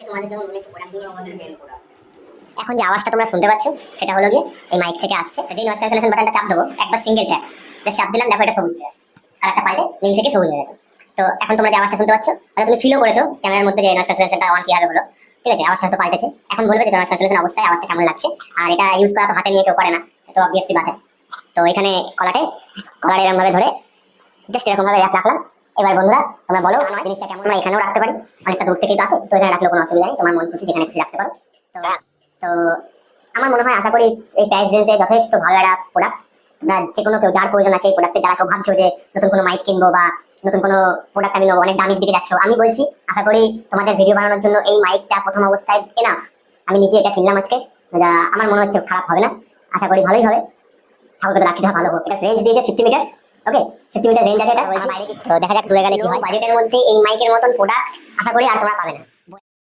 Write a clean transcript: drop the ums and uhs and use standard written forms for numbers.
তোমাদের জন্য অনেক প্রোডাক্ট দিয়ে আমাদের মেন প্রোডাক্ট। এখন যে আওয়াজটা তোমরা শুনতে পাচ্ছ সেটা হলো গিয়ে এই মাইক থেকে আসছে। তো যেই নয়েজ ক্যান্সেলেশন বাটনটা চাপ দেবো, একবার সিঙ্গেল ট্যাপ জাস্ট চাপ দিলাম, দেখো এটা সবুজ হয়ে গেছে, আর একটা পাল্টে নীল থেকে সবুজ হয়ে গেছে। তো এখন তোমরা যে আওয়াজটা শুনতে পাচ্ছ, তাহলে তুমি ফিলও করেছো ক্যামেরার মধ্যে যে নয়েজ ক্যান্সেলেশনটা অন কিভাবে হলো, ঠিক আছে? আওয়াজটা হয়তো পাল্টেছে। এখন বলবে যে নয়েজ ক্যান্সেলেশন অবস্থায় আওয়াজটা কেমন লাগছে। আর এটা ইউজ করা তো হাতে নিয়ে কেউ করে না, তো অবভিয়াসলি বাদে। তো এখানে কলারে এরকম ভাবে ধরে জাস্ট এরকম ভাবে রাখলাম। এবার বন্ধুরা তোমরা বলো জিনিসটা কেমন। আমরা এখানেও রাখতে পারি, অনেকটা দূর থেকেই তো আসে, তো এখানে রাখলে কোনো অসুবিধা নেই, তোমার মন খুশি যেখানে খুশি রাখতে পারো। তো আমার মনে হয়, আশা করি এই প্রাইস রেঞ্জে যথেষ্ট ভালো একটা প্রোডাক্ট। তোমরা যে কোনো কেউ যার প্রয়োজন আছে এই প্রোডাক্টে, যারা কেউ ভাবছো যে নতুন কোনো মাইক কিনবো বা নতুন কোনো প্রোডাক্ট আমি নেবো, অনেক দামের দিকে যাচ্ছ, আমি বলছি আশা করি তোমাদের ভিডিও বানানোর জন্য এই মাইকটা প্রথম অবস্থায় এনাফ। আমি নিজে এটা কিনলাম আজকে, আমার মনে হচ্ছে খারাপ হবে না, আশা করি ভালোই হবে। ঠাকুরকে তো রাখছিটা ভালো হোক। এটা রেঞ্জ দিয়েছে 50 মিটার, ওকে 50 মিটার রেঞ্জ আছে এটা। তো দেখা যাক দূরে গেলে কি হয়। বাজেটের মধ্যে এই মাইকের মতন প্রোডাক্ট আশা করি আর তোমরা পাবে না।